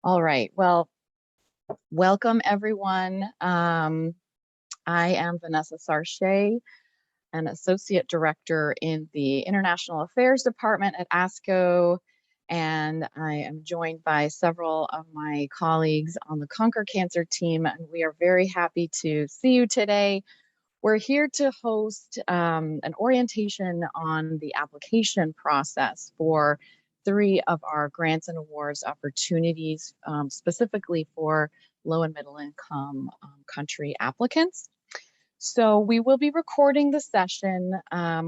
All right, well, welcome everyone. I am Vanessa Sarche, an Associate Director in the International Affairs Department at ASCO, and I am joined by several of my colleagues on the Conquer Cancer team, and we are very happy to see you today. We're here to host an orientation on the application process for 3 of our grants and awards opportunities, specifically for low and middle income country applicants. So we will be recording the session.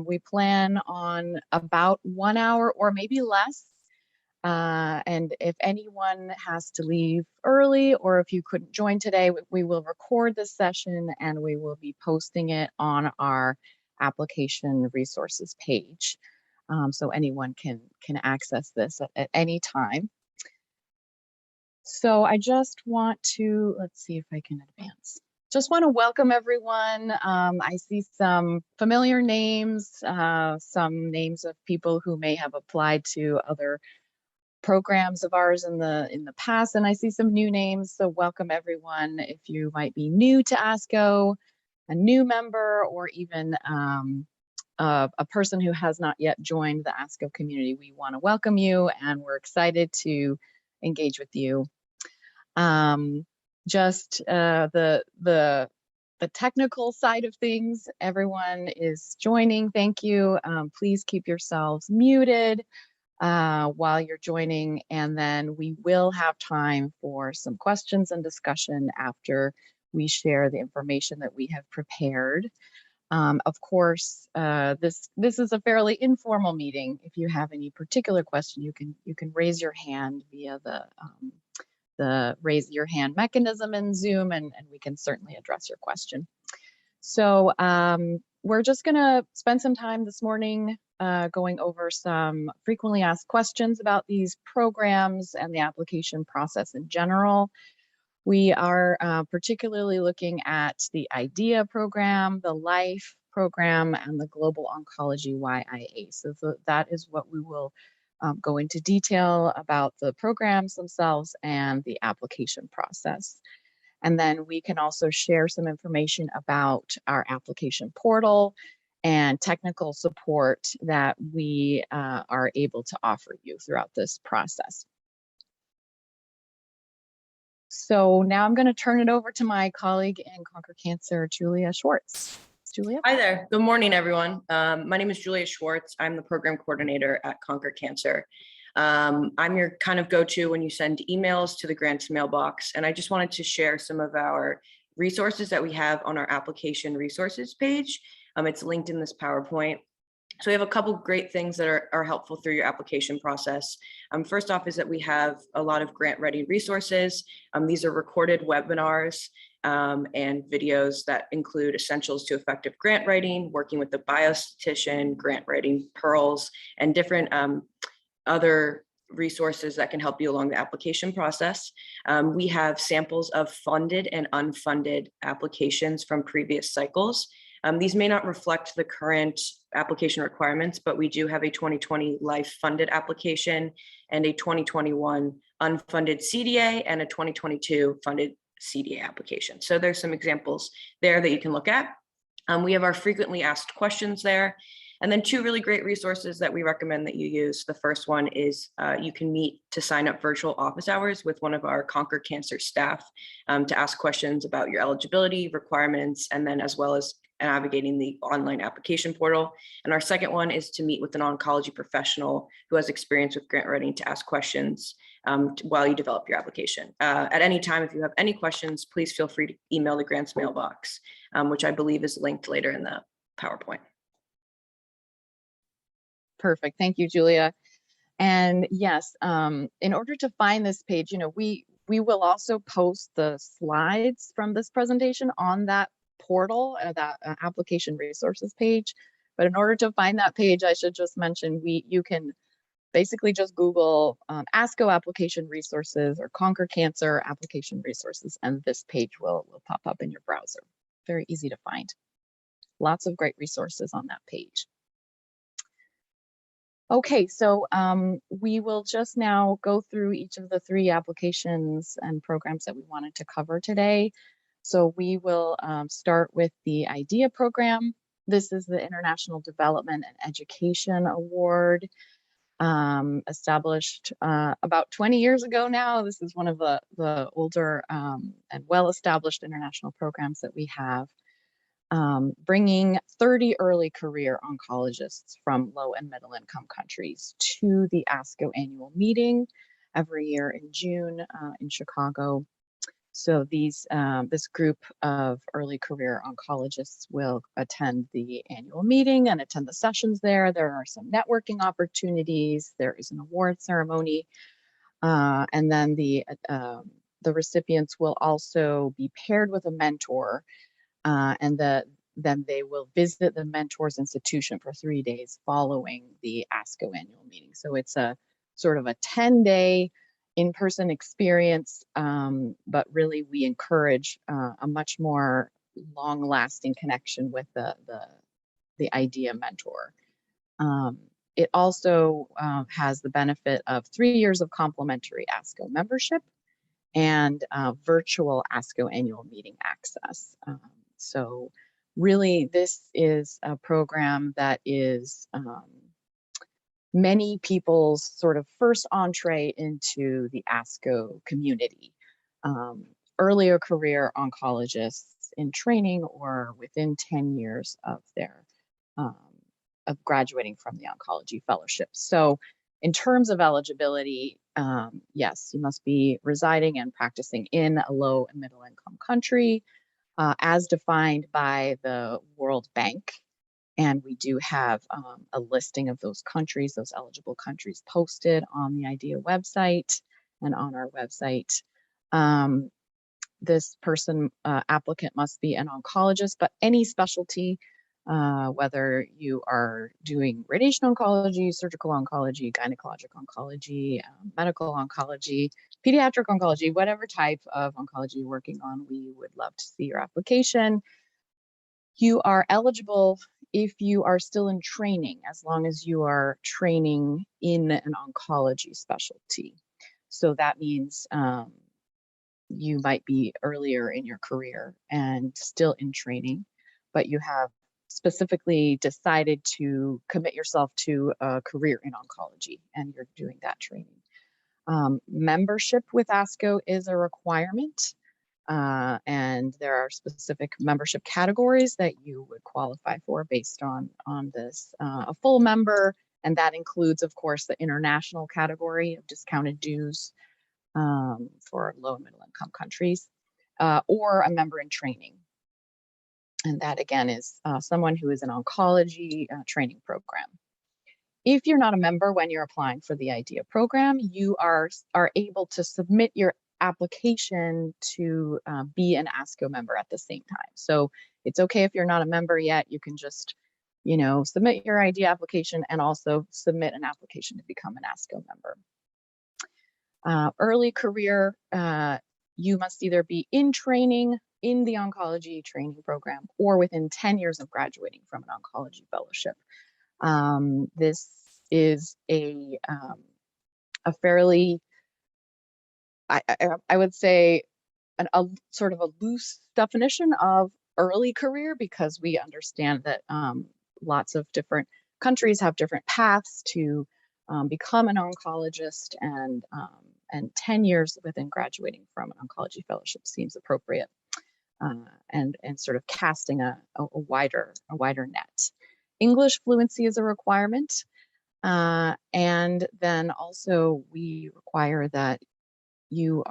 We plan on about 1 hour or maybe less. And if anyone has to leave early or if you couldn't join today, we will record this session and we will be posting it on our application resources page. So anyone can access this at any time. So I just want to, let's see if I can advance. Just want to welcome everyone. I see some familiar names, some names of people who may have applied to other programs of ours in the past, and I see some new names, so welcome everyone. If you might be new to ASCO, a new member, or even a person who has not yet joined the ASCO community, we want to welcome you and we're excited to engage with you. Just the technical side of things, everyone is joining, thank you. Please keep yourselves muted while you're joining, and then we will have time for some questions and discussion after we share the information that we have prepared. Of course, this is a fairly informal meeting. If you have any particular question, you can raise your hand via the raise your hand mechanism in Zoom, and we can certainly address your question. So we're just going to spend some time this morning going over some frequently asked questions about these programs and the application process in general. We are particularly looking at the YIA program, the LIFE program, and the Global Oncology YIA. So that is what we will go into detail about the programs themselves and the application process. And then we can also share some information about our application portal and technical support that we are able to offer you throughout this process. So now I'm going to turn it over to my colleague in Conquer Cancer, Julia Schwartz. Julia? Hi there. Good morning, everyone. My name is Julia Schwartz. I'm the program coordinator at Conquer Cancer. I'm your kind of go-to when you send emails to the grants mailbox, and I just wanted to share some of our resources that we have on our application resources page. It's linked in this PowerPoint. So we have a couple great things that are helpful through your application process. First off is that we have a lot of grant-ready resources. These are recorded webinars and videos that include essentials to effective grant writing, working with the biostatistician, grant writing pearls, and different other resources that can help you along the application process. We have samples of funded and unfunded applications from previous cycles. These may not reflect the current application requirements, but we do have a 2020 LIFE funded application and a 2021 unfunded CDA and a 2022 funded CDA application. So there's some examples there that you can look at. We have our frequently asked questions there. And then 2 really great resources that we recommend that you use. The first one is you can meet to sign up virtual office hours with one of our Conquer Cancer staff to ask questions about your eligibility requirements, and then as well as navigating the online application portal. And our second one is to meet with an oncology professional who has experience with grant writing to ask questions while you develop your application. At any time, if you have any questions, please feel free to email the grants mailbox, which I believe is linked later in the PowerPoint. Perfect, thank you, Julia. And yes, in order to find this page, we will also post the slides from this presentation on that portal, that application resources page. But in order to find that page, I should just mention you can basically just Google ASCO application resources or Conquer Cancer application resources, and this page will pop up in your browser. Very easy to find. Lots of great resources on that page. Okay, so we will just now go through each of the three applications and programs that we wanted to cover today. So we will start with the IDEA program. This is the International Development and Education Award, established about 20 years ago now. This is one of the older and well-established international programs that we have. Bringing 30 early career oncologists from low and middle income countries to the ASCO annual meeting every year in June in Chicago. So this group of early career oncologists will attend the annual meeting and attend the sessions there. There are some networking opportunities. There is an award ceremony. And then the recipients will also be paired with a mentor, then they will visit the mentor's institution for 3 days following the ASCO annual meeting. So it's a sort of a 10-day in-person experience, but really we encourage a much more long-lasting connection with the IDEA mentor. It also has the benefit of 3 years of complimentary ASCO membership and virtual ASCO annual meeting access. So really, this is a program that is many people's sort of first entree into the ASCO community. Earlier career oncologists in training or within 10 years of their of graduating from the oncology fellowship. So in terms of eligibility, yes, you must be residing and practicing in a low and middle income country as defined by the World Bank. And we do have a listing of those countries, those eligible countries posted on the IDEA website and on our website. This applicant must be an oncologist, but any specialty, whether you are doing radiation oncology, surgical oncology, gynecologic oncology, medical oncology, pediatric oncology, whatever type of oncology you're working on, we would love to see your application. You are eligible if you are still in training, as long as you are training in an oncology specialty. So that means you might be earlier in your career and still in training, but you have specifically decided to commit yourself to a career in oncology and you're doing that training. Membership with ASCO is a requirement, and there are specific membership categories that you would qualify for based on this. A full member, and that includes, of course, the international category of discounted dues for low and middle income countries, or a member in training. And that again is someone who is an oncology training program. If you're not a member when you're applying for the IDEA program, you are able to submit your application to be an ASCO member at the same time. So it's okay if you're not a member yet, you can just, submit your IDEA application and also submit an application to become an ASCO member. Early career, you must either be in training in the oncology training program or within 10 years of graduating from an oncology fellowship. This is a fairly, I would say, a sort of a loose definition of early career, because we understand that lots of different countries have different paths to become an oncologist, and 10 years within graduating from an oncology fellowship seems appropriate, and sort of casting a wider net. English fluency is a requirement, and then also we require that you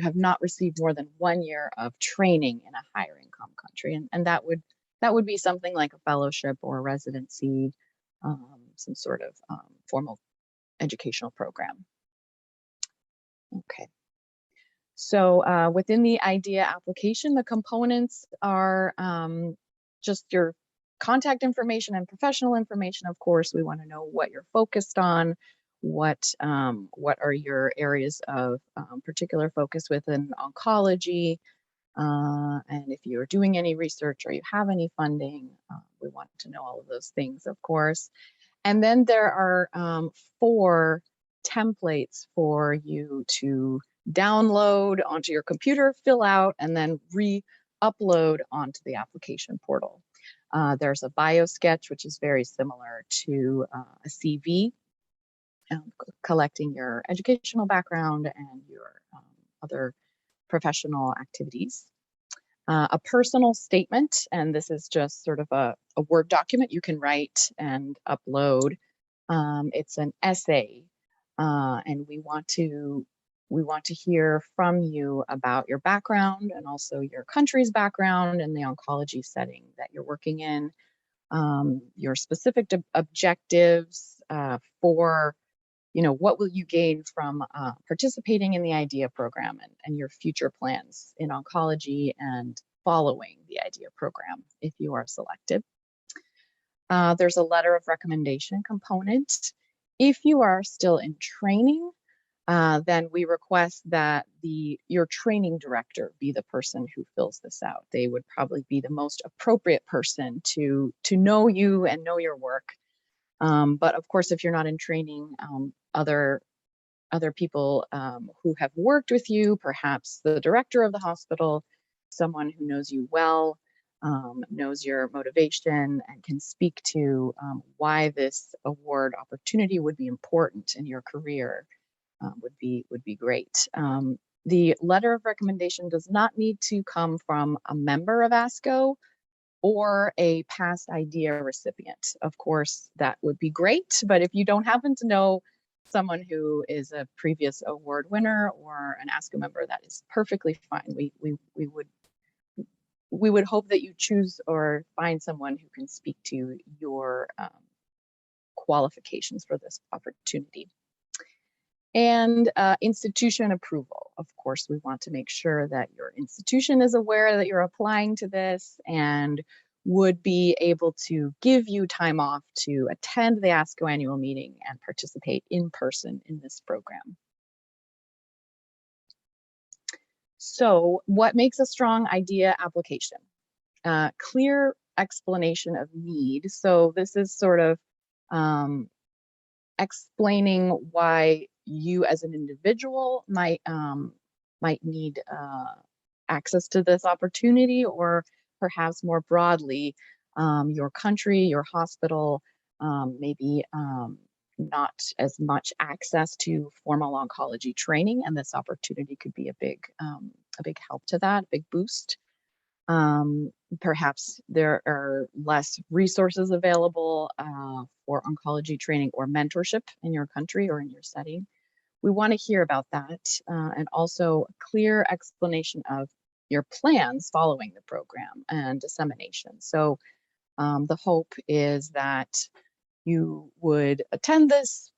have not received more than 1 year of training in a higher income country, and that would be something like a fellowship or a residency, some sort of formal educational program. Okay. So within the IDEA application, the components are just your contact information and professional information. Of course, we want to know what you're focused on, what are your areas of particular focus within oncology, and if you're doing any research or you have any funding, we want to know all of those things, of course. And then there are 4 templates for you to download onto your computer, fill out, and then re-upload onto the application portal. There's a bio sketch, which is very similar to a CV, collecting your educational background and your other professional activities. A personal statement, and this is just sort of a Word document you can write and upload. It's an essay, and we want to hear from you about your background and also your country's background and the oncology setting that you're working in, your specific objectives for, what will you gain from participating in the IDEA program, and your future plans in oncology and following the IDEA program if you are selected. There's a letter of recommendation component. If you are still in training, then we request that your training director be the person who fills this out. They would probably be the most appropriate person to know you and know your work. But of course, if you're not in training, other people who have worked with you, perhaps the director of the hospital, someone who knows you well, knows your motivation, and can speak to why this award opportunity would be important in your career, would be great. The letter of recommendation does not need to come from a member of ASCO or a past IDEA recipient. Of course, that would be great, but if you don't happen to know someone who is a previous award winner or an ASCO member, that is perfectly fine. We would hope that you choose or find someone who can speak to your qualifications for this opportunity. And institution approval. Of course, we want to make sure that your institution is aware that you're applying to this and would be able to give you time off to attend the ASCO annual meeting and participate in person in this program. So what makes a strong IDEA application? Clear explanation of need. So this is sort of explaining why you as an individual might need access to this opportunity, or perhaps more broadly, your country, your hospital, maybe not as much access to formal oncology training, and this opportunity could be a big help to that, a big boost. Perhaps there are less resources available for oncology training or mentorship in your country or in your setting. We want to hear about that, and also a clear explanation of your plans following the program and dissemination. So the hope is that you would attend this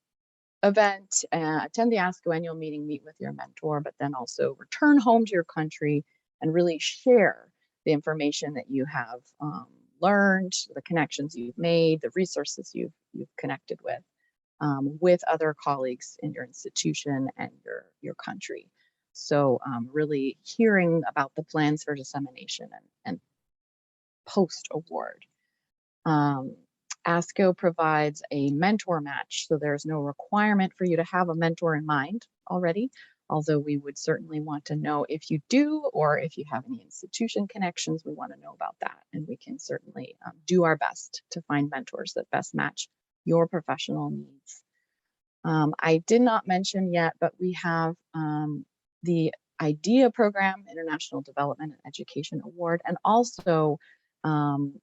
event, attend the ASCO annual meeting, meet with your mentor, but then also return home to your country and really share the information that you have learned, the connections you've made, the resources you've connected with other colleagues in your institution and your country. So really hearing about the plans for dissemination and post-award. ASCO provides a mentor match, so there's no requirement for you to have a mentor in mind already, although we would certainly want to know if you do, or if you have any institution connections, we want to know about that. And we can certainly do our best to find mentors that best match your professional needs. I did not mention yet, but we have the IDEA program, International Development and Education Award, and also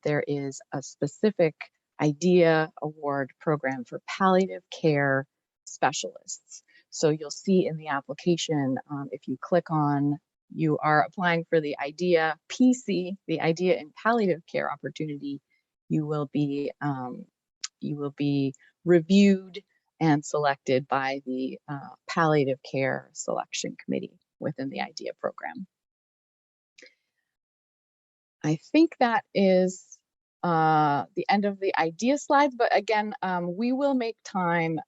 there is a specific IDEA award program for palliative care specialists. So you'll see in the application, if you click on, you are applying for the IDEA PC, the IDEA in palliative care opportunity, you will be reviewed and selected by the palliative care selection committee within the IDEA program. I think that is the end of the IDEA slides, but again, we will make time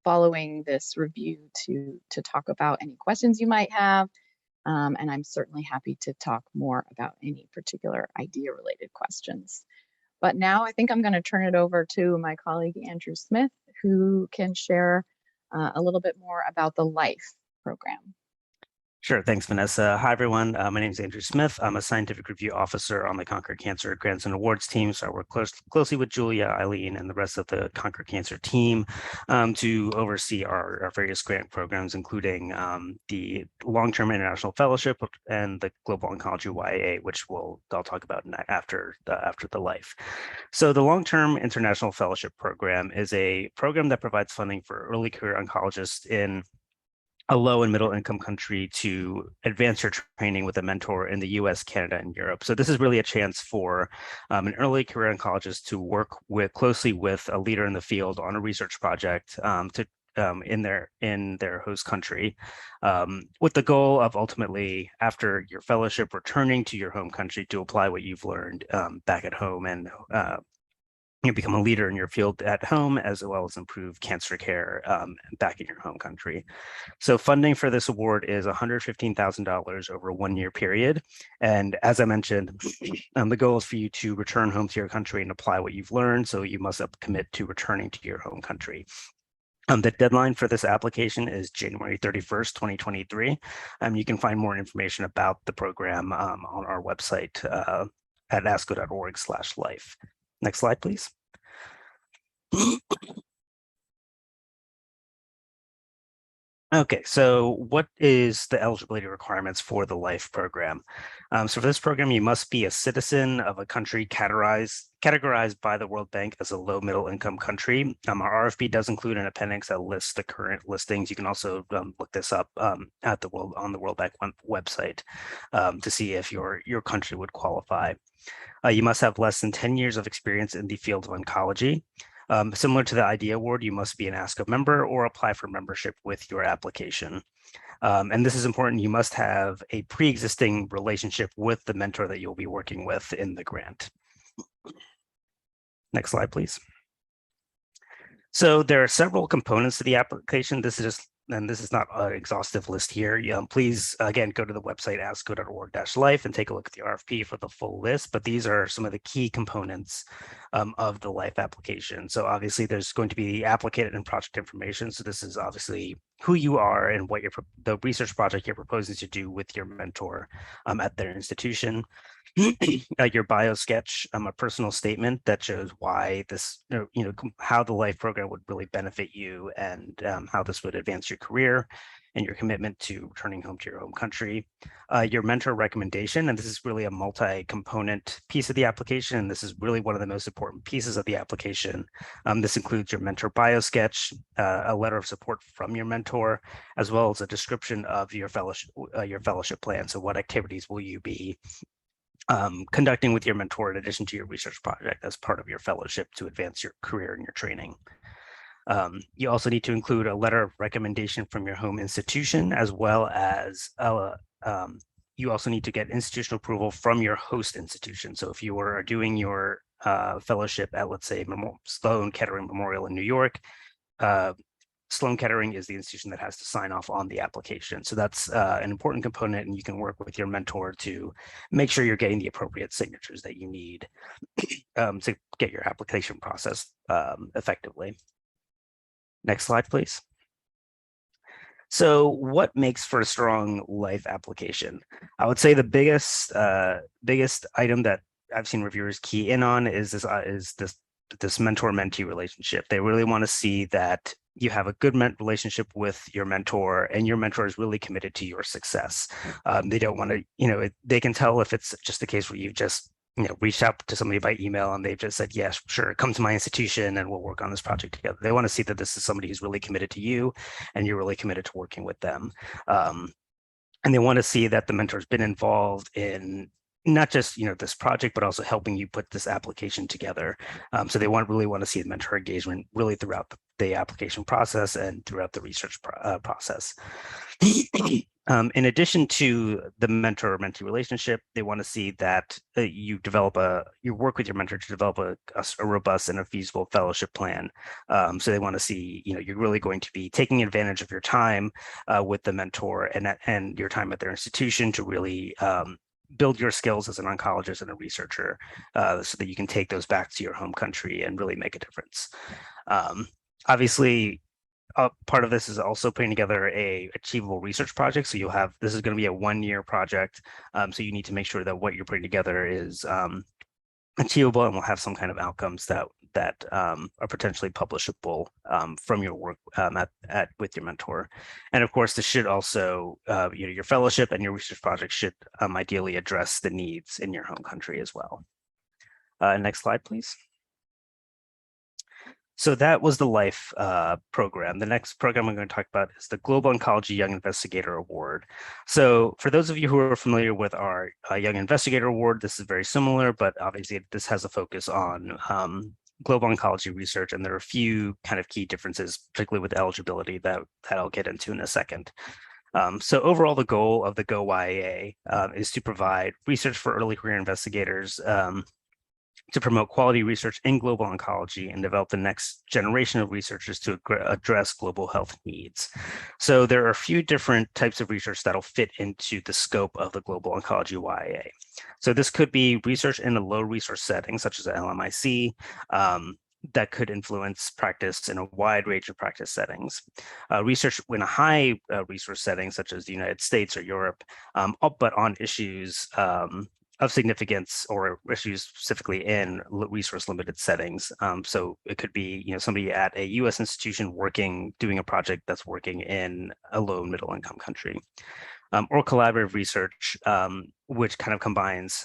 following this review to talk about any questions you might have, and I'm certainly happy to talk more about any particular IDEA related questions. But now I think I'm going to turn it over to my colleague, Andrew Smith, who can share a little bit more about the LIFE program. Sure. Thanks, Vanessa. Hi, everyone. My name is Andrew Smith. I'm a scientific review officer on the Conquer Cancer Grants and Awards team. So I work closely with Julia, Eileen, and the rest of the Conquer Cancer team to oversee our various grant programs, including the long-term international fellowship and the global oncology YIA, which I'll talk about after the LIFE. So the long-term international fellowship program is a program that provides funding for early career oncologists in a low and middle income country to advance your training with a mentor in the US, Canada, and Europe. So this is really a chance for an early career oncologist to work closely with a leader in the field on a research project in their host country, with the goal of ultimately, after your fellowship, returning to your home country to apply what you've learned back at home and you become a leader in your field at home, as well as improve cancer care back in your home country. So funding for this award is $115,000 over a 1-year period. And as I mentioned, the goal is for you to return home to your country and apply what you've learned. So you must commit to returning to your home country. The deadline for this application is January 31st, 2023. You can find more information about the program on our website at asco.org/life. Next slide, please. Okay, so what is the eligibility requirements for the LIFE program? So for this program, you must be a citizen of a country categorized by the World Bank as a low middle income country. Our RFP does include an appendix that lists the current listings. You can also look this up on the World Bank website to see if your country would qualify. You must have less than 10 years of experience in the field of oncology. Similar to the IDEA award, you must be an ASCO member or apply for membership with your application. And this is important. You must have a pre-existing relationship with the mentor that you'll be working with in the grant. Next slide, please. So there are several components to the application. This is not an exhaustive list here. Please, again, go to the website asco.org/life and take a look at the RFP for the full list. But these are some of the key components of the LIFE application. So obviously, there's going to be applicant and project information. So this is obviously who you are and what the research project you're proposing to do with your mentor at their institution. Your bio sketch, a personal statement that shows why this, how the LIFE program would really benefit you and how this would advance your career and your commitment to returning home to your home country. Your mentor recommendation, and this is really a multi-component piece of the application, and this is really one of the most important pieces of the application. This includes your mentor bio sketch, a letter of support from your mentor, as well as a description of your fellowship plan. So what activities will you be conducting with your mentor in addition to your research project as part of your fellowship to advance your career and your training. You also need to include a letter of recommendation from your home institution, as well as you also need to get institutional approval from your host institution. So if you are doing your fellowship at, let's say, Sloan Kettering Memorial in New York, Sloan Kettering is the institution that has to sign off on the application. So that's an important component, and you can work with your mentor to make sure you're getting the appropriate signatures that you need to get your application process effectively. Next slide, please. So what makes for a strong LIFE application? I would say the biggest item that I've seen reviewers key in on is this mentor-mentee relationship. They really want to see that you have a good relationship with your mentor, and your mentor is really committed to your success. They don't want to, they can tell if it's just a case where you've just, reached out to somebody by email and they've just said, yes, sure, come to my institution and we'll work on this project together. They want to see that this is somebody who's really committed to you and you're really committed to working with them. And they want to see that the mentor's been involved in not just this project, but also helping you put this application together. So they really want to see the mentor engagement really throughout the application process and throughout the research process. In addition to the mentor-mentee relationship, they want to see that you work with your mentor to develop a robust and a feasible fellowship plan. So they want to see, you're really going to be taking advantage of your time with the mentor and your time at their institution to really build your skills as an oncologist and a researcher so that you can take those back to your home country and really make a difference. Obviously, part of this is also putting together a achievable research project. So you'll have, this is going to be a 1-year project. So you need to make sure that what you're putting together is achievable and will have some kind of outcomes that are potentially publishable from your work with your mentor. And of course, this should also, your fellowship and your research project should ideally address the needs in your home country as well. Next slide, please. So that was the LIFE program. The next program I'm going to talk about is the Global Oncology Young Investigator Award. So for those of you who are familiar with our Young Investigator Award, this is very similar, but obviously this has a focus on global oncology research, and there are a few kind of key differences, particularly with eligibility that I'll get into in a second. So overall, the goal of the Go YIA is to provide research for early career investigators to promote quality research in global oncology and develop the next generation of researchers to address global health needs. So there are a few different types of research that'll fit into the scope of the Global Oncology YIA. So this could be research in a low resource setting, such as a LMIC, that could influence practice in a wide range of practice settings. Research in a high resource setting, such as the United States or Europe, but on issues of significance or issues specifically in resource limited settings. So it could be, somebody at a US institution doing a project that's working in a low and middle income country. Or collaborative research, which kind of combines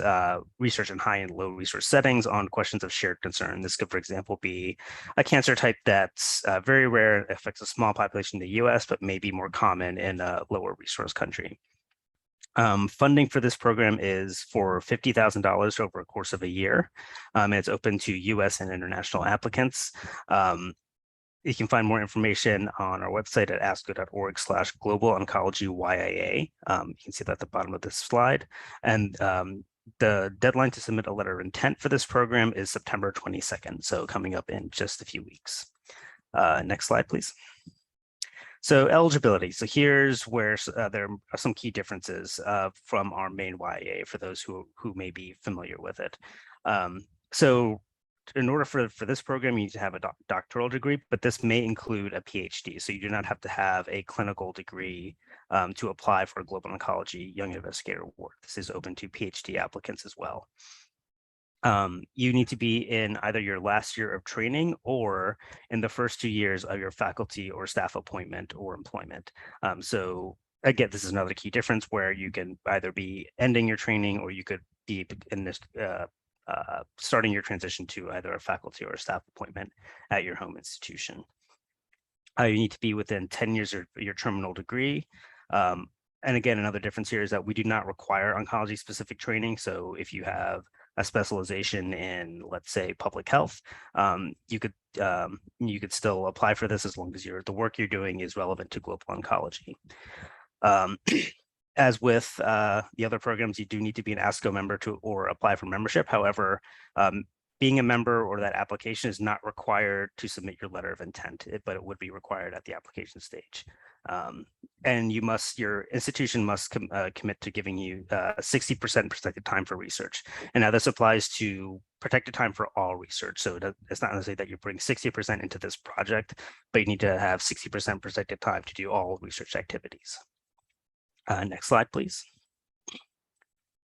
research in high and low resource settings on questions of shared concern. This could, for example, be a cancer type that's very rare, affects a small population in the US, but may be more common in a lower resource country. Funding for this program is for $50,000 over a course of a year. And it's open to US and international applicants. You can find more information on our website at asco.org/global oncology YIA. You can see that at the bottom of this slide. And the deadline to submit a letter of intent for this program is September 22nd. So coming up in just a few weeks. Next slide, please. So eligibility. So here's where there are some key differences from our main YIA for those who may be familiar with it. So in order for this program, you need to have a doctoral degree, but this may include a PhD. So you do not have to have a clinical degree to apply for a Global Oncology Young Investigator Award. This is open to PhD applicants as well. You need to be in either your last year of training or in the first 2 years of your faculty or staff appointment or employment. So again, this is another key difference where you can either be ending your training or you could be in this starting your transition to either a faculty or a staff appointment at your home institution. You need to be within 10 years of your terminal degree. And again, another difference here is that we do not require oncology specific training. So if you have a specialization in, let's say, public health, you could still apply for this as long as the work you're doing is relevant to global oncology. As with the other programs, you do need to be an ASCO member or apply for membership. However, being a member or that application is not required to submit your letter of intent, but it would be required at the application stage. And your institution must commit to giving you 60% protected time for research. And now this applies to protected time for all research. So it's not necessarily that you bring 60% into this project, but you need to have 60% protected time to do all research activities. Next slide, please.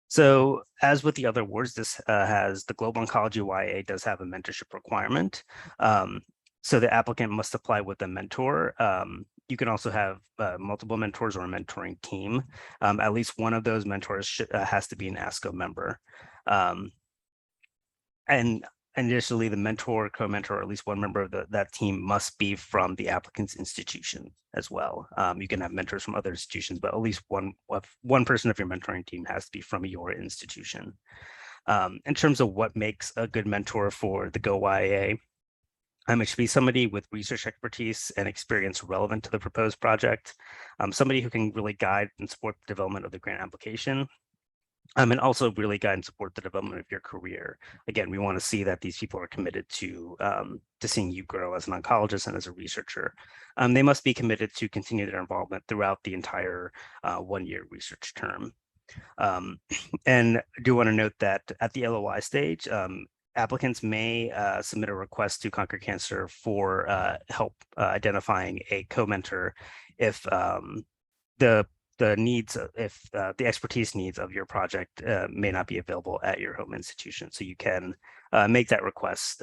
So as with the other awards, this has the Global Oncology YIA does have a mentorship requirement. So the applicant must apply with a mentor. You can also have multiple mentors or a mentoring team. At least one of those mentors has to be an ASCO member. And initially, the mentor, co-mentor, or at least one member of that team must be from the applicant's institution as well. You can have mentors from other institutions, but at least one person of your mentoring team has to be from your institution. In terms of what makes a good mentor for the Go YIA, it should be somebody with research expertise and experience relevant to the proposed project, somebody who can really guide and support the development of the grant application, and also really guide and support the development of your career. Again, we want to see that these people are committed to seeing you grow as an oncologist and as a researcher. They must be committed to continue their involvement throughout the entire 1-year research term. And I do want to note that at the LOI stage, applicants may submit a request to Conquer Cancer for help identifying a co-mentor if the expertise needs of your project may not be available at your home institution. So you can make that request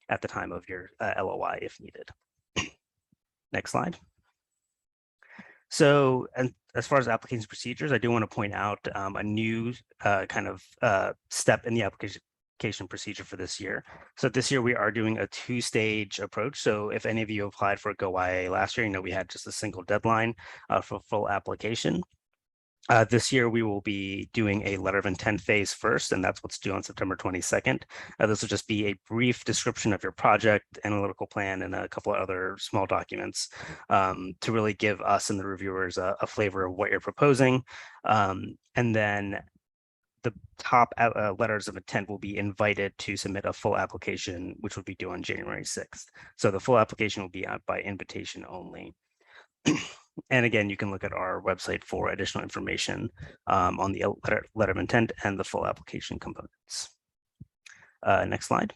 at the time of your LOI if needed. Next slide. So, and as far as application procedures, I do want to point out a new kind of step in the application procedure for this year. So this year we are doing a two-stage approach. So if any of you applied for Go YIA last year, you know we had just a single deadline for full application. This year, we will be doing a letter of intent phase first, and that's what's due on September 22nd. This will just be a brief description of your project, analytical plan, and a couple of other small documents to really give us and the reviewers a flavor of what you're proposing. And then the top letters of intent will be invited to submit a full application, which will be due on January 6th. So the full application will be out by invitation only. And again, you can look at our website for additional information on the letter of intent and the full application components. Next slide.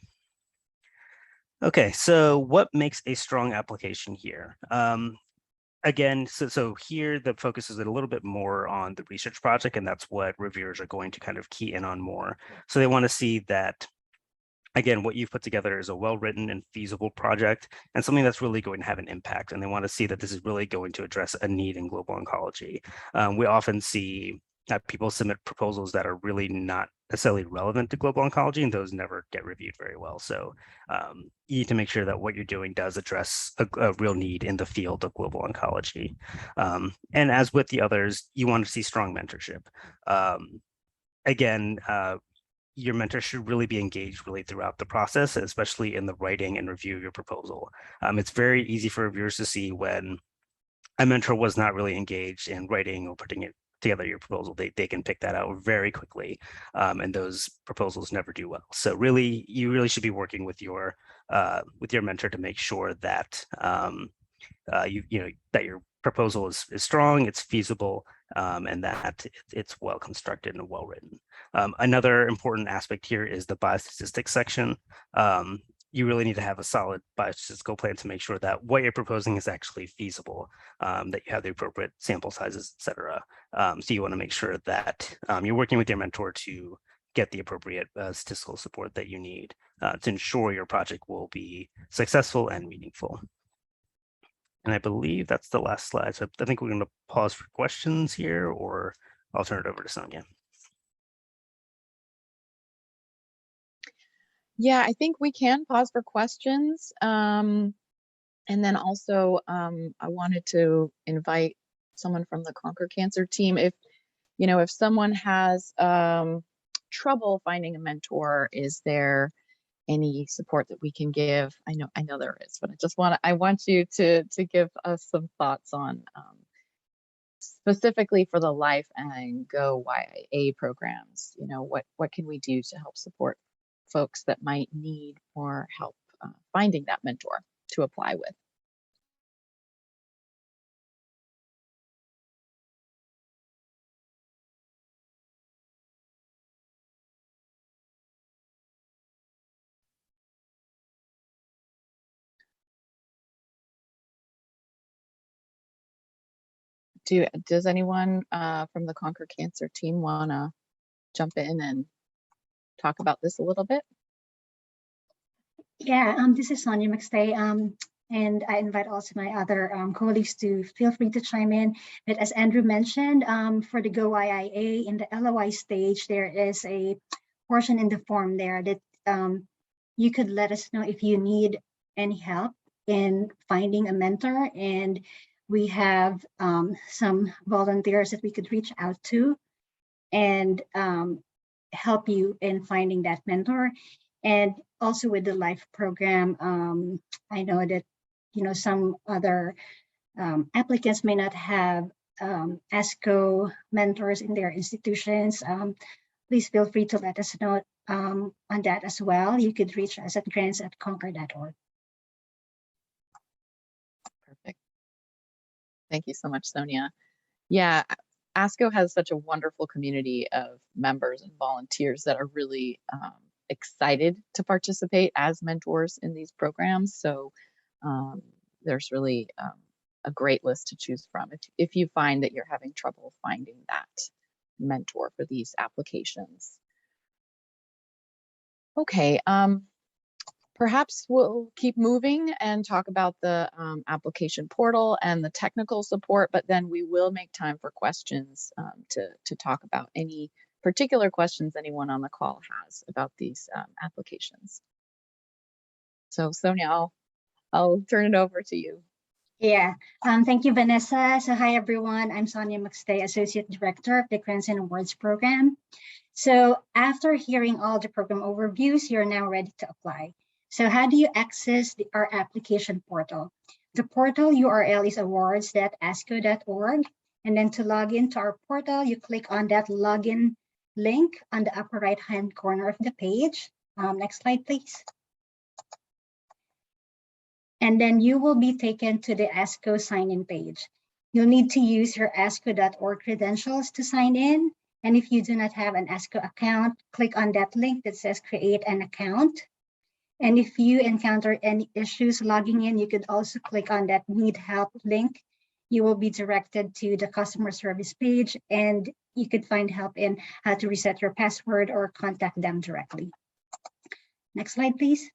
Okay, so what makes a strong application here? Again, so here the focus is a little bit more on the research project, and that's what reviewers are going to kind of key in on more. So they want to see that, again, what you've put together is a well-written and feasible project and something that's really going to have an impact. And they want to see that this is really going to address a need in global oncology. We often see that people submit proposals that are really not necessarily relevant to global oncology, and those never get reviewed very well. So you need to make sure that what you're doing does address a real need in the field of global oncology. And as with the others, you want to see strong mentorship. Again, your mentor should really be engaged really throughout the process, especially in the writing and review of your proposal. It's very easy for reviewers to see when a mentor was not really engaged in writing or putting it together your proposal. They can pick that out very quickly, and those proposals never do well. So really, you really should be working with your mentor to make sure that you know that your proposal is strong, it's feasible, and that it's well constructed and well written. Another important aspect here is the biostatistics section. You really need to have a solid biostatistical plan to make sure that what you're proposing is actually feasible, that you have the appropriate sample sizes, et cetera. So you want to make sure that you're working with your mentor to get the appropriate statistical support that you need to ensure your project will be successful and meaningful. And I believe that's the last slide. So I think we're going to pause for questions here, or I'll turn it over to Sonia. Yeah, I think we can pause for questions. And then also, I wanted to invite someone from the Conquer Cancer team. If someone has trouble finding a mentor, is there any support that we can give? I know there is, but I want you to give us some thoughts on specifically for the Life and Go YIA programs. What can we do to help support folks that might need more help finding that mentor to apply with? Does anyone from the Conquer Cancer team want to jump in and talk about this a little bit? Yeah, this is Sonia McStay, and I invite also my other colleagues to feel free to chime in. But as Andrew mentioned, for the Go YIA in the LOI stage, there is a portion in the form there that you could let us know if you need any help in finding a mentor, and we have some volunteers that we could reach out to and help you in finding that mentor. And also with the Life program, I know that some other applicants may not have ASCO mentors in their institutions. Please feel free to let us know on that as well. You could reach us at grants@conquer.org. Perfect. Thank you so much, Sonia. Yeah, ASCO has such a wonderful community of members and volunteers that are really excited to participate as mentors in these programs. So there's really a great list to choose from if you find that you're having trouble finding that mentor for these applications. Okay, perhaps we'll keep moving and talk about the application portal and the technical support, but then we will make time for questions to talk about any particular questions anyone on the call has about these applications. So Sonia, I'll turn it over to you. Yeah, thank you, Vanessa. So hi, everyone. I'm Sonia McStay, Associate Director of the Grants and Awards Program. So after hearing all the program overviews, you're now ready to apply. So how do you access our application portal? The portal URL is awards.asco.org. And then to log into our portal, you click on that login link on the upper right-hand corner of the page. Next slide, please. And then you will be taken to the ASCO sign-in page. You'll need to use your asco.org credentials to sign in. And if you do not have an ASCO account, click on that link that says create an account. And if you encounter any issues logging in, you could also click on that need help link. You will be directed to the customer service page and you could find help in how to reset your password or contact them directly. Next slide, please.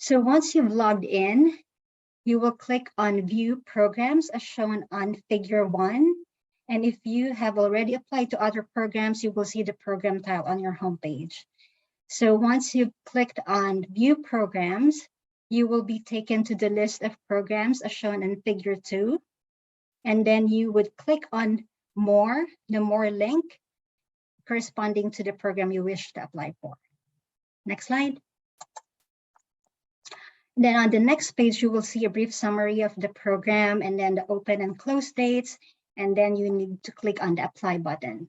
So once you've logged in, you will click on View Programs as shown on Figure 1. And if you have already applied to other programs, you will see the program tile on your homepage. So once you've clicked on View Programs, you will be taken to the list of programs as shown in Figure 2. And then you would click on More, the More link corresponding to the program you wish to apply for. Next slide. Then on the next page, you will see a brief summary of the program and then the open and close dates. And then you need to click on the apply button.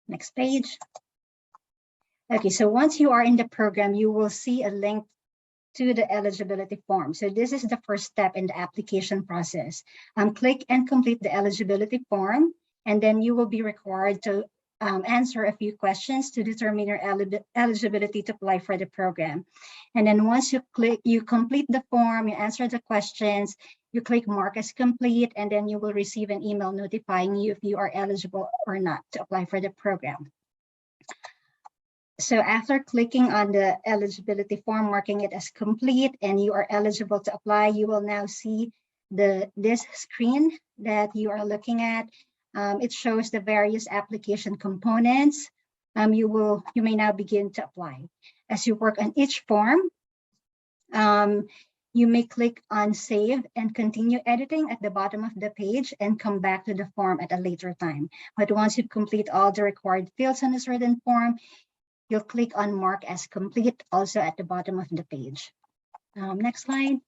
Next page. Okay, so once you are in the program, you will see a link to the eligibility form. So this is the first step in the application process. Click and complete the eligibility form, and then you will be required to answer a few questions to determine your eligibility to apply for the program. And then once you complete the form, you answer the questions, you click mark as complete, and then you will receive an email notifying you if you are eligible or not to apply for the program. So after clicking on the eligibility form, marking it as complete, and you are eligible to apply, you will now see this screen that you are looking at. It shows the various application components. You may now begin to apply. As you work on each form, you may click on save and continue editing at the bottom of the page and come back to the form at a later time. But once you complete all the required fields on a certain form, you'll click on mark as complete also at the bottom of the page. Next slide.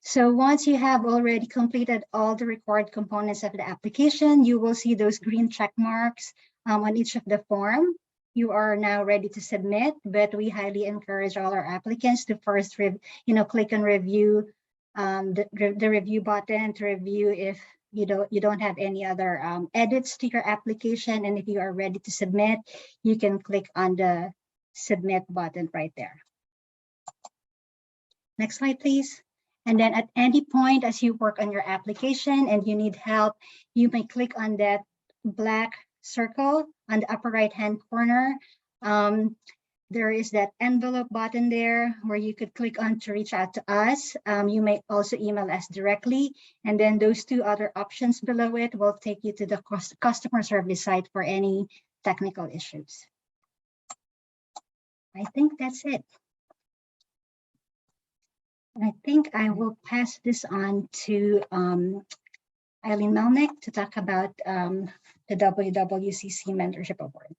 So once you have already completed all the required components of the application, you will see those green check marks on each of the form. You are now ready to submit, but we highly encourage all our applicants to first click on review, the review button to review if you don't have any other edits to your application. And if you are ready to submit, you can click on the submit button right there. Next slide, please. And then at any point as you work on your application and you need help, you may click on that black circle on the upper right-hand corner. There is that envelope button there where you could click on to reach out to us. You may also email us directly. And then those two other options below it will take you to the customer service site for any technical issues. I think that's it. I think I will pass this on to Eileen Melnick to talk about the WWCC Mentorship Award.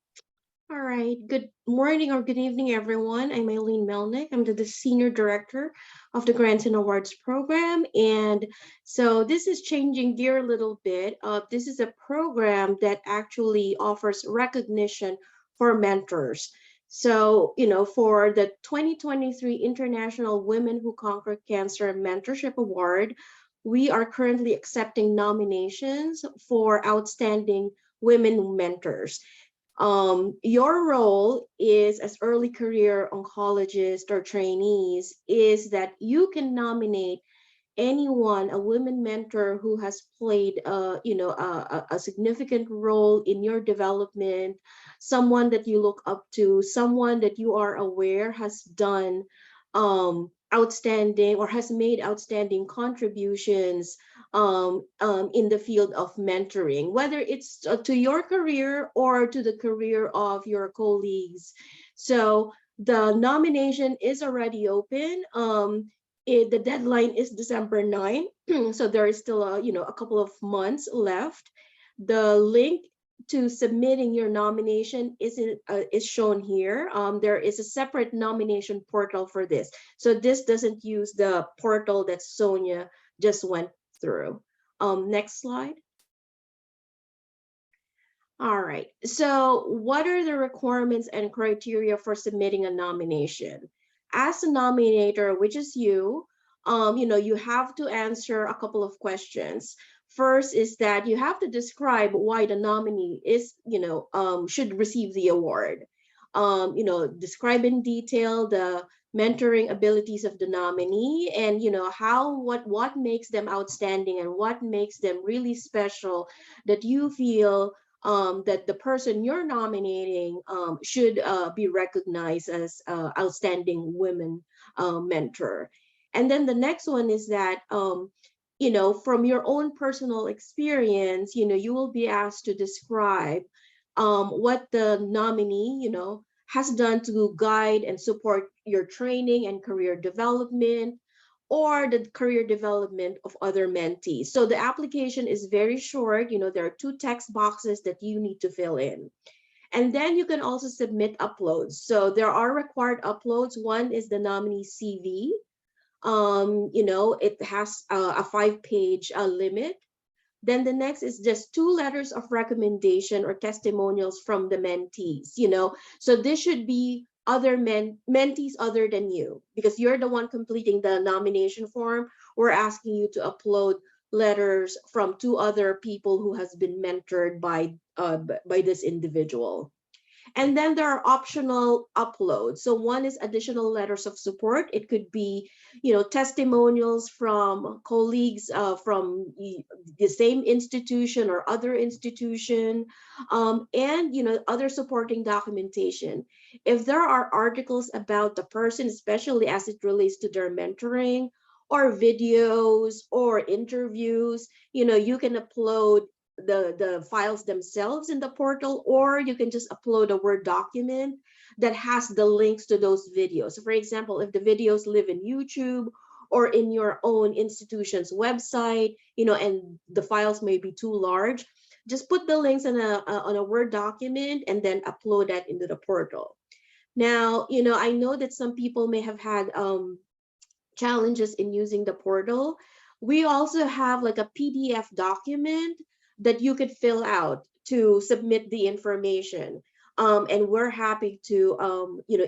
All right, good morning or good evening, everyone. I'm Eileen Melnick. I'm the Senior Director of the Grants and Awards Program. And so this is changing gear a little bit. This is a program that actually offers recognition for mentors. So, for the 2023 International Women Who Conquer Cancer Mentorship Award, we are currently accepting nominations for outstanding women mentors. Your role is, as early career oncologists or trainees, is that you can nominate anyone, a women mentor who has played a significant role in your development, someone that you look up to, someone that you are aware has done outstanding or has made outstanding contributions in the field of mentoring, whether it's to your career or to the career of your colleagues. So the nomination is already open. The deadline is December 9, so there is still a couple of months left. The link to submitting your nomination is shown here. There is a separate nomination portal for this, so this doesn't use the portal that Sonia just went through. Next slide. All right, so what are the requirements and criteria for submitting a nomination? As a nominator, which is you, you have to answer a couple of questions. First is that you have to describe why the nominee is, should receive the award. Describe in detail the mentoring abilities of the nominee, and what makes them outstanding and what makes them really special, that you feel that the person you're nominating should be recognized as outstanding women mentor. And then the next one is that, from your own personal experience, you will be asked to describe what the nominee, has done to guide and support your training and career development, or the career development of other mentees. So the application is very short. There are 2 text boxes that you need to fill in. And then you can also submit uploads. So there are required uploads. One is the nominee CV. It has a 5-page limit. Then the next is just 2 letters of recommendation or testimonials from the mentees, So this should be other mentees other than you, because you're the one completing the nomination form. We're asking you to upload letters from 2 other people who has been mentored by this individual. And then there are optional uploads. So one is additional letters of support. It could be, testimonials from colleagues from the same institution or other institution, and, other supporting documentation. If there are articles about the person, especially as it relates to their mentoring, or videos or interviews, you can upload the files themselves in the portal, or you can just upload a Word document that has the links to those videos. So for example, if the videos live in YouTube or in your own institution's website, and the files may be too large, just put the links on a Word document and then upload that into the portal. Now, I know that some people may have had challenges in using the portal. We also have like a PDF document that you could fill out to submit the information. And we're happy to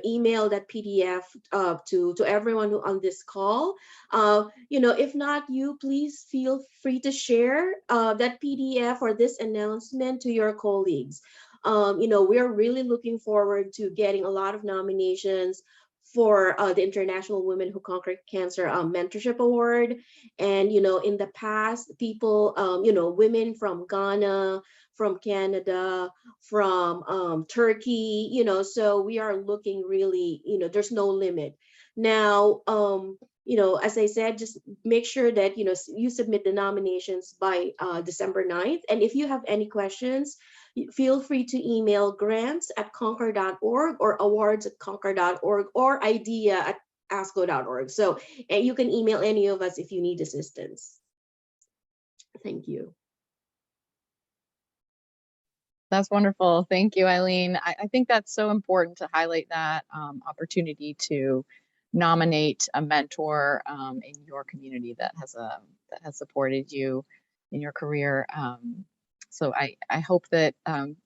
email that PDF to everyone who on this call. If not you, please feel free to share that PDF or this announcement to your colleagues. We're really looking forward to getting a lot of nominations for the International Women Who Conquer Cancer Mentorship Award. And, in the past, people, women from Ghana, from Canada, from Turkey, so we are looking really, there's no limit. Now, as I said, just make sure that, you submit the nominations by December 9th. And if you have any questions, feel free to email grants@conquer.org or awards@conquer.org or idea@asco.org. So you can email any of us if you need assistance. Thank you. That's wonderful. Thank you, Eileen. I think that's so important to highlight that opportunity to nominate a mentor in your community that has supported you in your career. So I hope that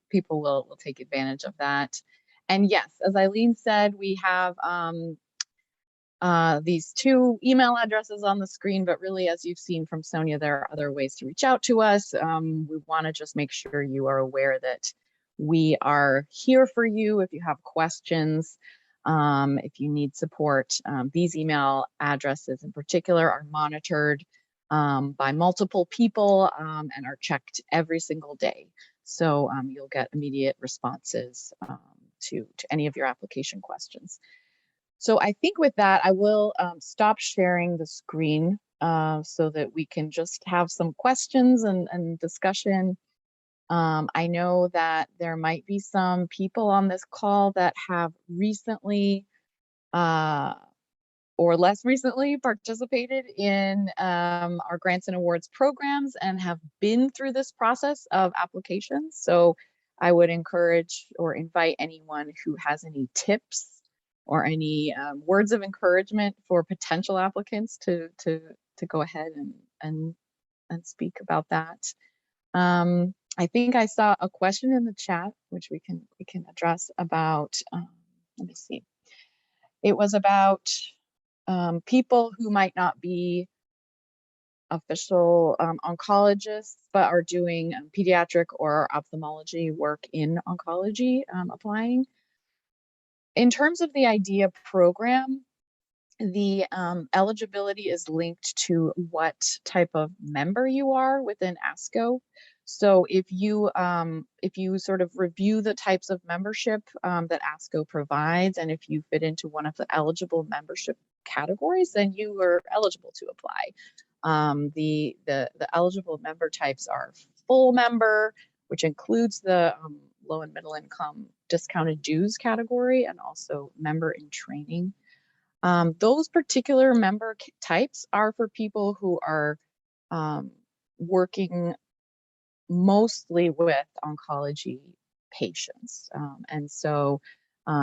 people will take advantage of that. And yes, as Eileen said, we have these two email addresses on the screen, but really, as you've seen from Sonia, there are other ways to reach out to us. We want to just make sure you are aware that we are here for you if you have questions, if you need support. These email addresses in particular are monitored by multiple people and are checked every single day. So you'll get immediate responses to any of your application questions. So I think with that, I will stop sharing the screen so that we can just have some questions and discussion. I know that there might be some people on this call that have recently or less recently participated in our grants and awards programs and have been through this process of applications. So I would encourage or invite anyone who has any tips or any words of encouragement for potential applicants to go ahead and speak about that. I think I saw a question in the chat, which we can address about. Let me see. It was about people who might not be official oncologists, but are doing pediatric or ophthalmology work in oncology, applying. In terms of the YIA program, the eligibility is linked to what type of member you are within ASCO. So if you sort of review the types of membership that ASCO provides, and if you fit into one of the eligible membership categories, then you are eligible to apply. The eligible member types are full member, which includes the low and middle income discounted dues category, and also member in training. Those particular member types are for people who are working mostly with oncology patients. And so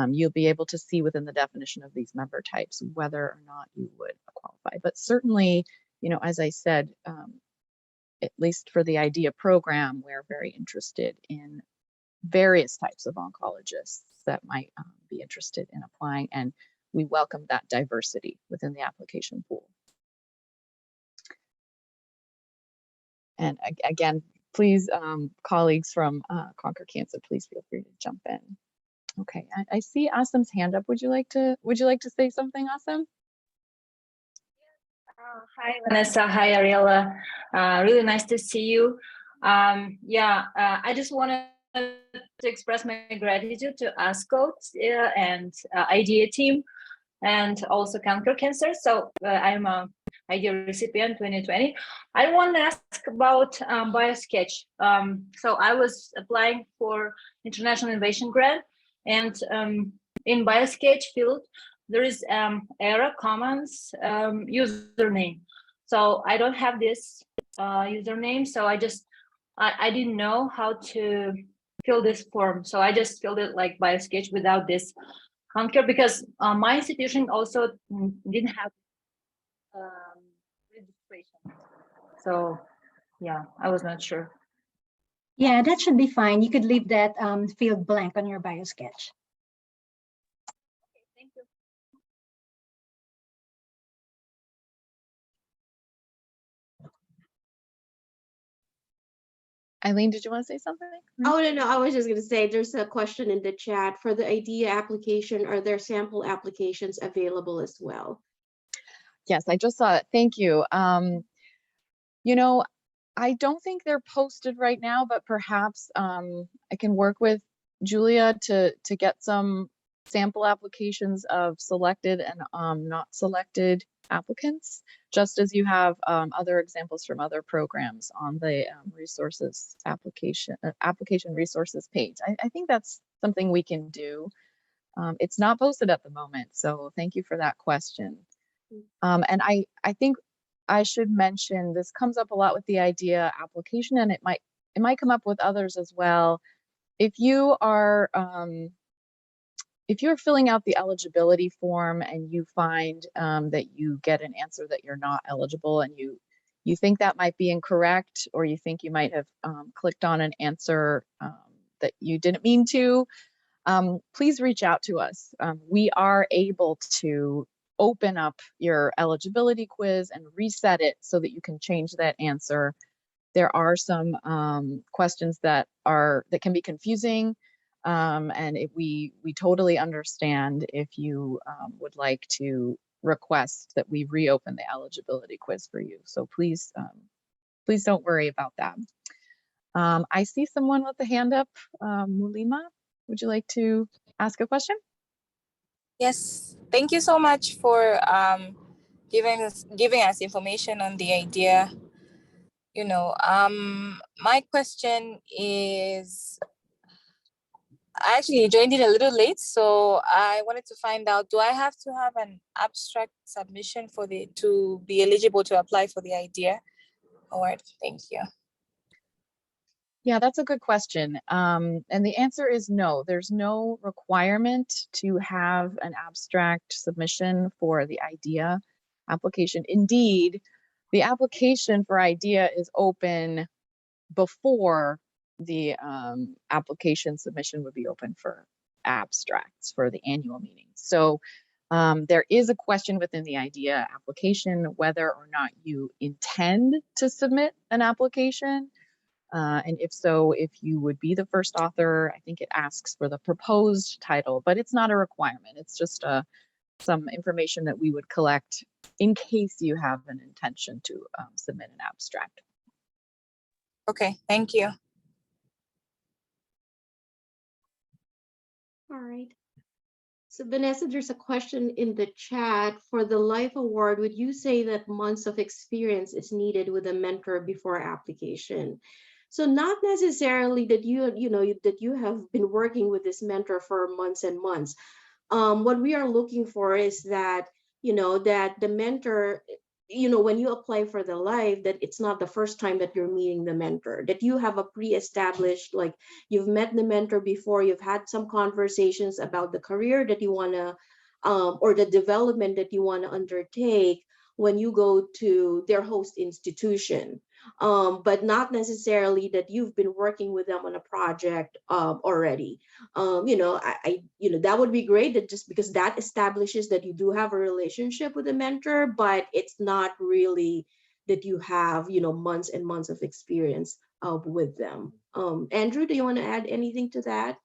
you'll be able to see within the definition of these member types whether or not you would qualify. But certainly, you know, as I said, at least for the YIA program, we're very interested in various types of oncologists that might be interested in applying, and we welcome that diversity within the application pool. And again, please, colleagues from Conquer Cancer, please feel free to jump in. Okay, I see Asim's hand up. Would you like to say something, Asim? Hi, Vanessa. Hi, Ariella. Really nice to see you. I just wanted to express my gratitude to ASCO and YIA team, and also Conquer Cancer. So I'm a YIA recipient 2020. I want to ask about BioSketch. So I was applying for International Innovation Grant, and in BioSketch field, there is ERA Commons username. So I don't have this username, so I didn't know how to fill this form. So I just filled it like BioSketch without this Conquer, because my institution also didn't have registration. So yeah, I was not sure. Yeah, that should be fine. You could leave that field blank on your BioSketch. Okay, thank you. Eileen, did you want to say something? Oh, no, I was just going to say there's a question in the chat for the YIA application. Are there sample applications available as well? Yes, I just saw it. Thank you. You know, I don't think they're posted right now, but perhaps I can work with Julia to get some sample applications of selected and not selected applicants, just as you have other examples from other programs on the resources application resources page. I think that's something we can do. It's not posted at the moment, so thank you for that question. And I think I should mention, this comes up a lot with the YIA application, and it might come up with others as well. If you are filling out the eligibility form and you find that you get an answer that you're not eligible, and you think that might be incorrect, or you think you might have clicked on an answer that you didn't mean to, please reach out to us. We are able to open up your eligibility quiz and reset it so that you can change that answer. There are some questions that can be confusing, and we totally understand if you would like to request that we reopen the eligibility quiz for you. So please don't worry about that. I see someone with a hand up. Mulima, would you like to ask a question? Yes, thank you so much for giving us information on the idea. My question is, I actually joined it a little late, so I wanted to find out, do I have to have an abstract submission to be eligible to apply for the idea award? Thank you. Yeah, that's a good question. And the answer is no. There's no requirement to have an abstract submission for the IDEA application. Indeed, the application for IDEA is open before the application submission would be open for abstracts for the annual meeting. So there is a question within the IDEA application whether or not you intend to submit an application. And if so, if you would be the first author, I think it asks for the proposed title, but it's not a requirement. It's just some information that we would collect in case you have an intention to submit an abstract. Okay, thank you. All right. So Vanessa, there's a question in the chat. For the Life Award, would you say that months of experience is needed with a mentor before application? So not necessarily that you have been working with this mentor for months and months. What we are looking for is that, that the mentor, when you apply for the Life, that it's not the first time that you're meeting the mentor, that you have a pre-established, like you've met the mentor before, you've had some conversations about the career that you want to, or the development that you want to undertake when you go to their host institution. But not necessarily that you've been working with them on a project already. That would be great, that just because that establishes that you do have a relationship with a mentor, but it's not really that you have, months and months of experience with them. Andrew, do you want to add anything to that?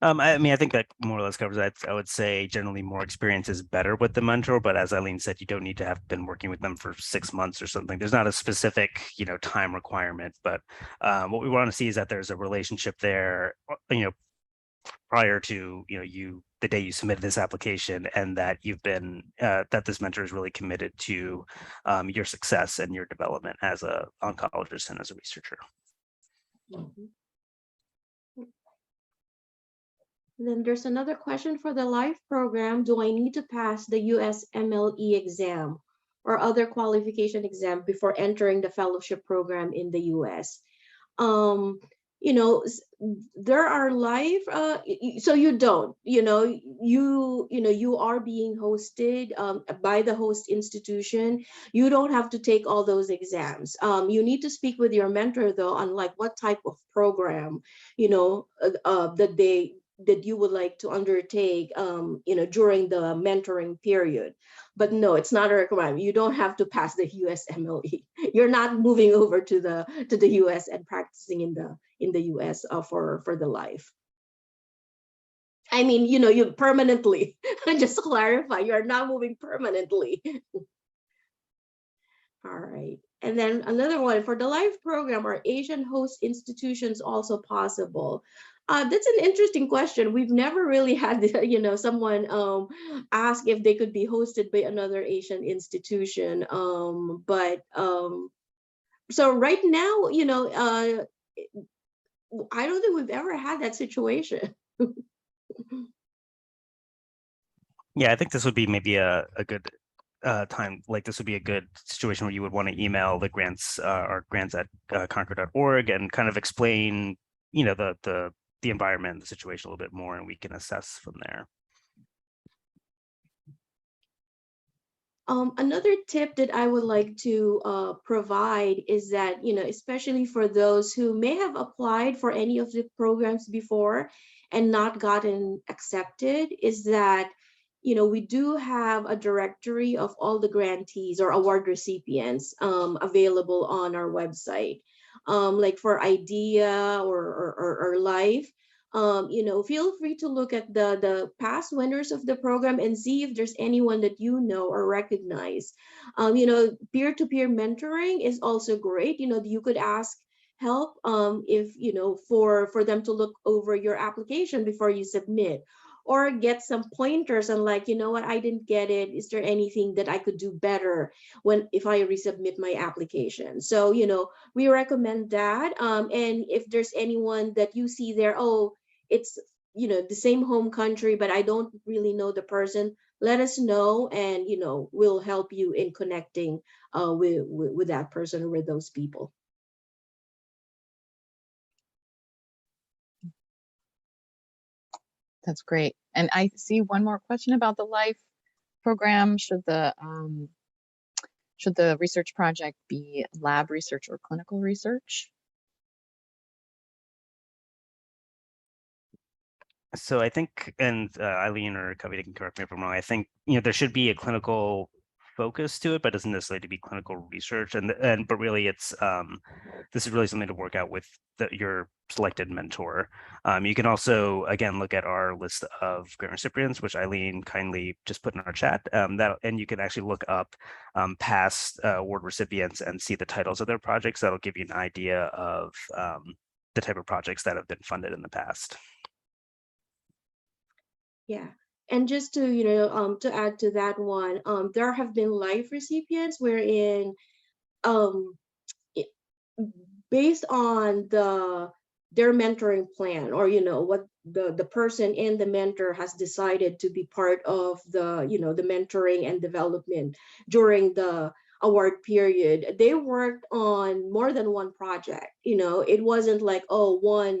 I think that more or less covers that. I would say generally more experience is better with the mentor, but as Eileen said, you don't need to have been working with them for 6 months or something. There's not a specific, time requirement, but what we want to see is that there's a relationship there, prior to, the day you submitted this application, and that you've been, that this mentor is really committed to your success and your development as an oncologist and as a researcher. Mm-hmm. Then there's another question for the Life program. Do I need to pass the USMLE exam or other qualification exam before entering the fellowship program in the US? There are Life, so you don't, you are being hosted by the host institution. You don't have to take all those exams. You need to speak with your mentor though on like what type of program, that you would like to undertake, during the mentoring period. But no, it's not a requirement. You don't have to pass the USMLE. You're not moving over to the US and practicing in the US for the Life. I mean, you permanently, just to clarify, you're not moving permanently. All right. And then another one, for the Life program, are Asian host institutions also possible? That's an interesting question. We've never really had, someone ask if they could be hosted by another Asian institution. So right now, I don't think we've ever had that situation. Yeah, I think this would be maybe a good time. Like this would be a good situation where you would want to email the grants or grants@concord.org and kind of explain, the environment, the situation a little bit more, and we can assess from there. Another tip that I would like to provide is that, especially for those who may have applied for any of the programs before and not gotten accepted, is that we do have a directory of all the grantees or award recipients available on our website. Like for IDEA or Life, feel free to look at the past winners of the program and see if there's anyone that you know or recognize. Peer-to-peer mentoring is also great. You could ask help if for them to look over your application before you submit, or get some pointers on like, what, I didn't get it. Is there anything that I could do better if I resubmit my application? So, we recommend that. And if there's anyone that you see there, oh, it's, the same home country, but I don't really know the person, let us know, and, we'll help you in connecting with that person or with those people. That's great. And I see one more question about the LIFE program. Should the research project be lab research or clinical research? So I think, and Eileen or Kavita can correct me if I'm wrong, I think, there should be a clinical focus to it, but it doesn't necessarily to be clinical research. But really it's, this is really something to work out with your selected mentor. You can also, again, look at our list of grant recipients, which Eileen kindly just put in our chat, and you can actually look up past award recipients and see the titles of their projects. That'll give you an idea of the type of projects that have been funded in the past. Yeah. And just to add to that one, there have been LIFE recipients wherein based on their mentoring plan, or what the person and the mentor has decided to be part of the the mentoring and development during the award period, they worked on more than one project. It wasn't like, oh, one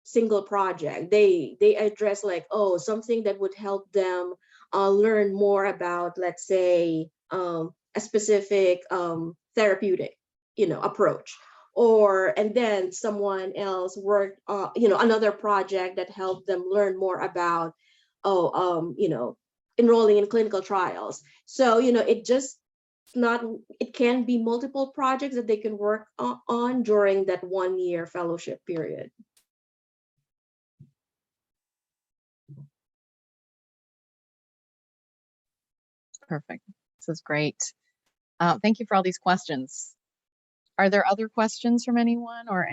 single project. They address like, oh, something that would help them learn more about, let's say, a specific therapeutic approach, and then someone else worked another project that helped them learn more about enrolling in clinical trials. So it can be multiple projects that they can work on during that 1 year fellowship period. Perfect. This is great. Thank you for all these questions. Are there other questions from anyone, or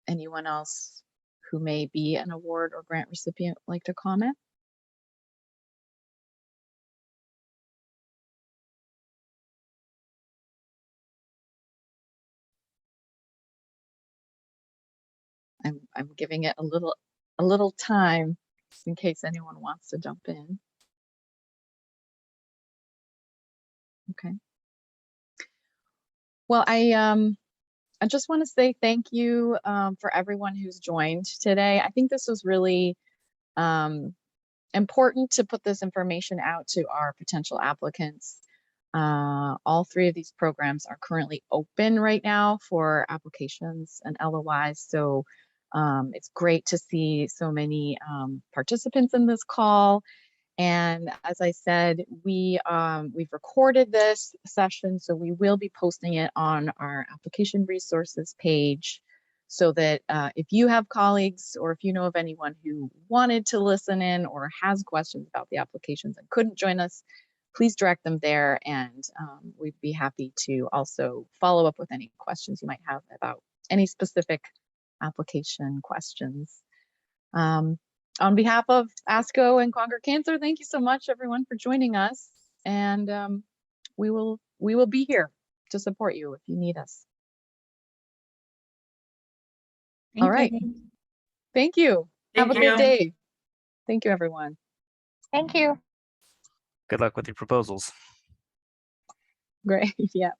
anyone else who may be an award or grant recipient like to comment? I'm giving it a little time just in case anyone wants to jump in. Okay. Well, I just want to say thank you for everyone who's joined today. I think this was really important to put this information out to our potential applicants. All three of these programs are currently open right now for applications and LOIs. So it's great to see so many participants in this call. And as I said, we've recorded this session, so we will be posting it on our application resources page, so that if you have colleagues, or if you know of anyone who wanted to listen in or has questions about the applications and couldn't join us, please direct them there, and we'd be happy to also follow up with any questions you might have about any specific application questions. On behalf of ASCO and Conquer Cancer, thank you so much, everyone, for joining us. And we will be here to support you if you need us. All right. Thank you. Have a good day. Thank you, everyone. Thank you. Good luck with your proposals. Great. Yeah.